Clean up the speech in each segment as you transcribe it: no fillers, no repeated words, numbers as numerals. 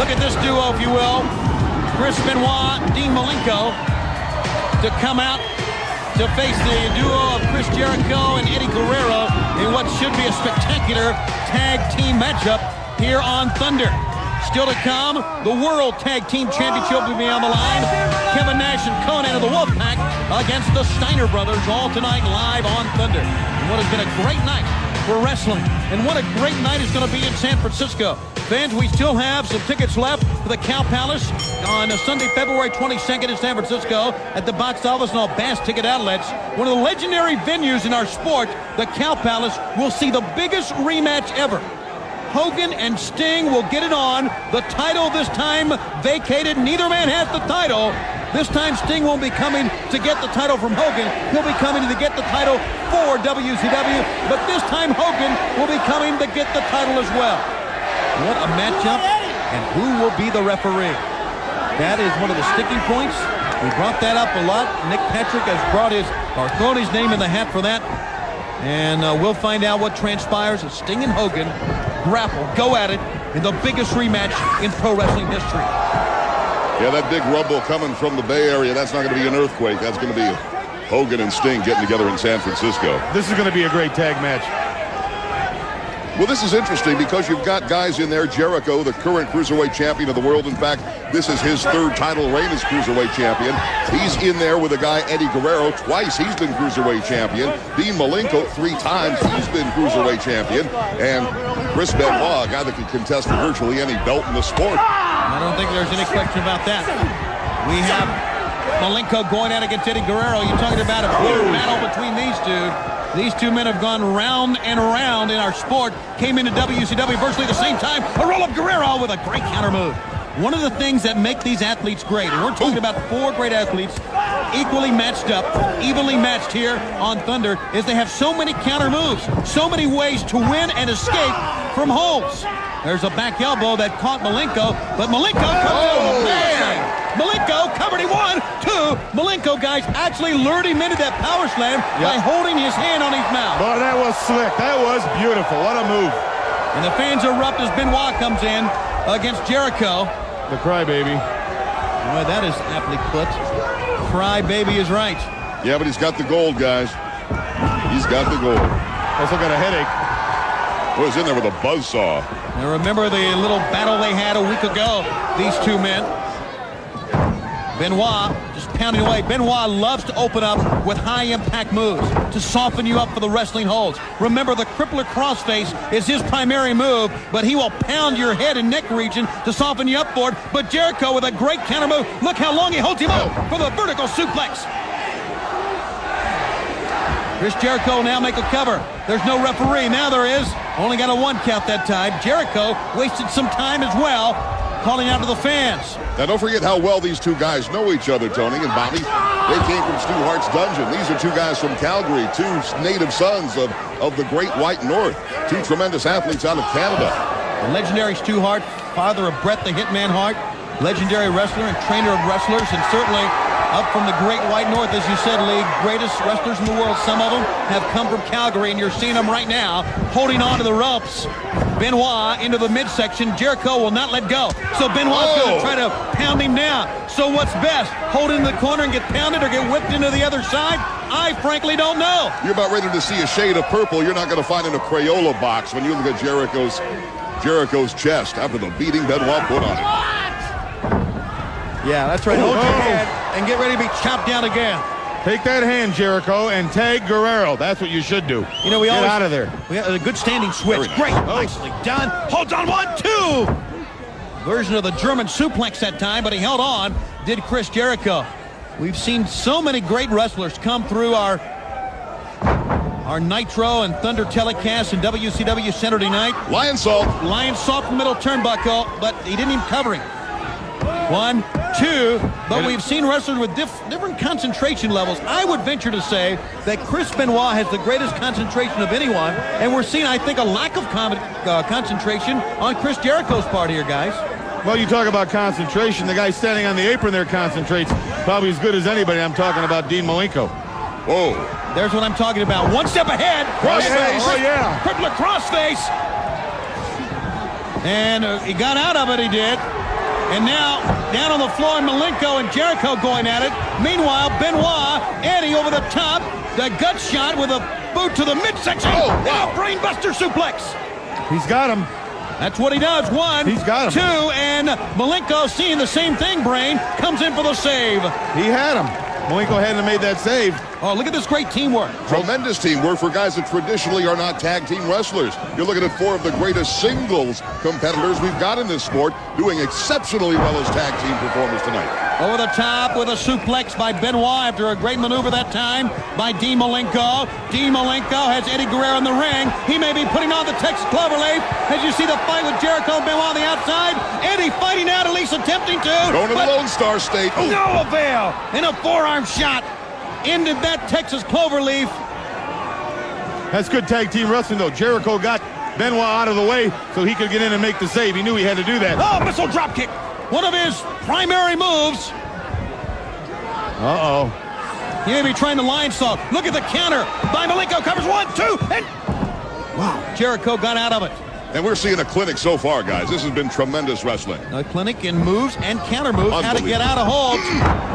Look at this duo, if you will. Chris Benoit, Dean Malenko, to come out to face the duo of Chris Jericho and Eddie Guerrero in what should be a spectacular tag team matchup here on Thunder. Still to come, the World Tag Team Championship will be on the line. Kevin Nash and Conan of the Wolfpack against the Steiner Brothers, all tonight live on Thunder. And what has been a great night for wrestling. And what a great night it's going to be in San Francisco. Fans, we still have some tickets left for the Cow Palace on Sunday, February 22nd in San Francisco at the box office and all Bass ticket outlets. One of the legendary venues in our sport, the Cow Palace, will see the biggest rematch ever. Hogan and Sting will get it on. The title this time vacated. Neither man has the title. This time Sting won't be coming to get the title from Hogan. He'll be coming to get the title for WCW. But this time Hogan will be coming to get the title as well. What a matchup. And who will be the referee? That is one of the sticking points. We brought that up a lot. Nick Patrick has brought thrown his name in the hat for that. And we'll find out what transpires as Sting and Hogan grapple, go at it in the biggest rematch in pro wrestling history. Yeah, that big rumble coming from the Bay Area, that's not going to be an earthquake. That's going to be Hogan and Sting getting together in San Francisco. This is going to be a great tag match. Well, this is interesting because you've got guys in there. Jericho, the current Cruiserweight champion of the world. In fact, this is his third title reign as Cruiserweight champion. He's in there with a guy, Eddie Guerrero. Twice he's been Cruiserweight champion. Dean Malenko, 3 times he's been Cruiserweight champion. And Chris Benoit, a guy that can contest for virtually any belt in the sport. I don't think there's any question about that. We have Malenko going out against Eddie Guerrero. You're talking about a bitter battle between these two. These two men have gone round and round in our sport. Came into WCW virtually the same time. A roll-up Guerrero with a great counter move. One of the things that make these athletes great, and we're talking about 4 great athletes, equally matched up, evenly matched here on Thunder, is they have so many counter moves, so many ways to win and escape from holds. There's a back elbow that caught Malenko, but Malenko comes Malenko covered him 1, 2. Malenko, guys, actually lured him into that power slam by holding his hand on his mouth. Boy, that was slick. That was beautiful. What a move. And the fans erupt as Benoit comes in against Jericho. The crybaby. Boy, that is aptly put. Crybaby is right. Yeah, but he's got the gold, guys. He's got the gold. Also got a headache. Well, he's in there with a buzzsaw. Now remember the little battle they had a week ago, these two men. Benoit just pounding away. Benoit loves to open up with high-impact moves to soften you up for the wrestling holds. Remember, the crippler crossface is his primary move, but he will pound your head and neck region to soften you up for it. But Jericho with a great counter move. Look how long he holds him up for the vertical suplex. Chris Jericho now make a cover. There's no referee. Now there is. Only got a 1 count that time. Jericho wasted some time as well, calling out to the fans. Now, don't forget how well these two guys know each other, Tony and Bobby. They came from Stu Hart's dungeon. These are 2 guys from Calgary, 2 native sons of the Great White North, 2 tremendous athletes out of Canada. The legendary Stu Hart, father of Bret the Hitman Hart, legendary wrestler and trainer of wrestlers, and certainly up from the Great White North, as you said, Lee, greatest wrestlers in the world. Some of them have come from Calgary, and you're seeing them right now holding on to the ropes. Benoit into the midsection. Jericho will not let go. So Benoit's going to try to pound him down. So what's best? Hold in the corner and get pounded or get whipped into the other side? I frankly don't know. You're about ready to see a shade of purple you're not going to find in a Crayola box when you look at Jericho's chest after the beating Benoit put on him. Yeah, that's right. Hold your hand and get ready to be chopped down again. Take that hand, Jericho, and tag Guerrero. That's what you should do. You know, we Get always out of there. We have a good standing switch. Great, nicely done. Holds on 1, 2. Version of the German suplex that time, but he held on. Did Chris Jericho. We've seen so many great wrestlers come through our Nitro and Thunder telecasts in WCW Saturday night. Lion Salt. Lion Salt from the middle turnbuckle, but he didn't even cover him. 1, 2, but we've seen wrestlers with different concentration levels. I would venture to say that Chris Benoit has the greatest concentration of anyone, and we're seeing, I think, a lack of concentration on Chris Jericho's part here, guys. Well, you talk about concentration. The guy standing on the apron there concentrates probably as good as anybody. I'm talking about Dean Malenko. Whoa. There's what I'm talking about. 1 step ahead. Crossface. Oh, yeah. Crippler crossface. And he got out of it, he did. And now, down on the floor, Malenko and Jericho going at it. Meanwhile, Benoit, Eddie over the top. The gut shot with a boot to the midsection. Oh, wow. And a brainbuster suplex. He's got him. That's what he does. One, He's got him. two, and Malenko seeing the same thing, Brain, comes in for the save. He had him. Malenko hadn't have made that save. Oh, look at this great teamwork. Tremendous teamwork for guys that traditionally are not tag team wrestlers. You're looking at 4 of the greatest singles competitors we've got in this sport doing exceptionally well as tag team performers tonight. Over the top with a suplex by Benoit after a great maneuver that time by Dean Malenko. Dean Malenko has Eddie Guerrero in the ring. He may be putting on the Texas Cloverleaf as you see the fight with Jericho and Benoit on the outside. Eddie fighting out, at least attempting to. Going to the Lone Star State. Oh. No avail. And a forearm shot ended that Texas Cloverleaf. That's good tag team wrestling, though. Jericho got Benoit out of the way so he could get in and make the save. He knew he had to do that. Oh, missile drop kick. One of his primary moves. Uh-oh. He may be trying the line saw. Look at the counter by Malenko. Covers 1, 2, and wow, Jericho got out of it. And we're seeing a clinic so far, guys. This has been tremendous wrestling. A clinic in moves and counter moves. How to get out of holds.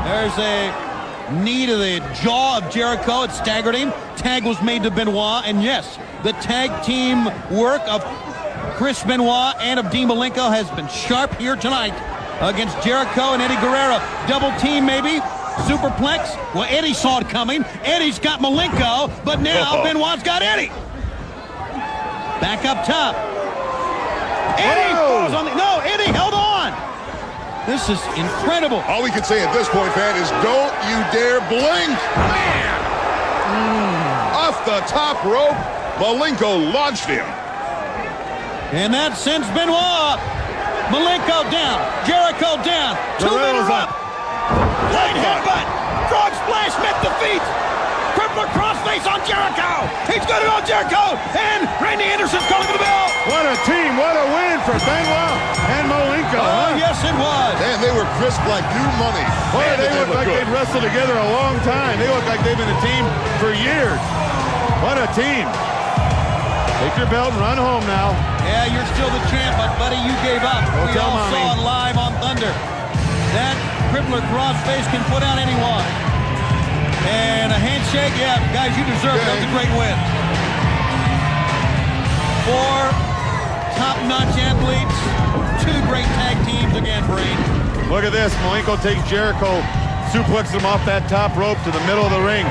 There's a knee to the jaw of Jericho. It staggered him. Tag was made to Benoit. And yes, the tag team work of Chris Benoit and of Dean Malenko has been sharp here tonight against Jericho and Eddie Guerrero. Double team maybe. Superplex. Well, Eddie saw it coming. Eddie's got Malenko, but now Benoit's got Eddie. Back up top. Eddie falls on the... No, Eddie held on. This is incredible. All we can say at this point, fan, is don't you dare blink. Man! Off the top rope, Malenko launched him. And that sends Benoit. Malenko down. Jericho down. 2 men are up. Light headbutt. Frog splash met the feet. Crippler crossface on Jericho. He's going to go Jericho. And Randy Anderson's calling for the bell. What a team. What a win for Benoit and Malenko. Oh, yes, it was. Man, they were crisp like new money. Boy, Man, they look like good. they've wrestled together a long time. They look like they've been a team for years. What a team. Take your belt and run home now. Yeah, you're still the champ, but buddy, you gave up. Don't We tell all Mommy. saw it live on Thunder. That crippler crossface can put out anyone. And a handshake, yeah, guys, you deserve it. That was a great win. 4 top-notch athletes, 2 great tag teams again, Brain. Look at this. Malenko takes Jericho, suplexes him off that top rope to the middle of the ring.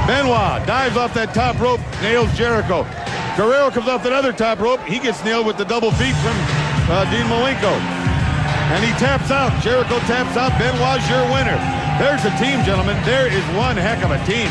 Benoit dives off that top rope, nails Jericho. Guerrero comes off that other top rope. He gets nailed with the double feet from Dean Malenko. And he taps out. Jericho taps out. Benoit's your winner. There's the team, gentlemen. There is one heck of a team.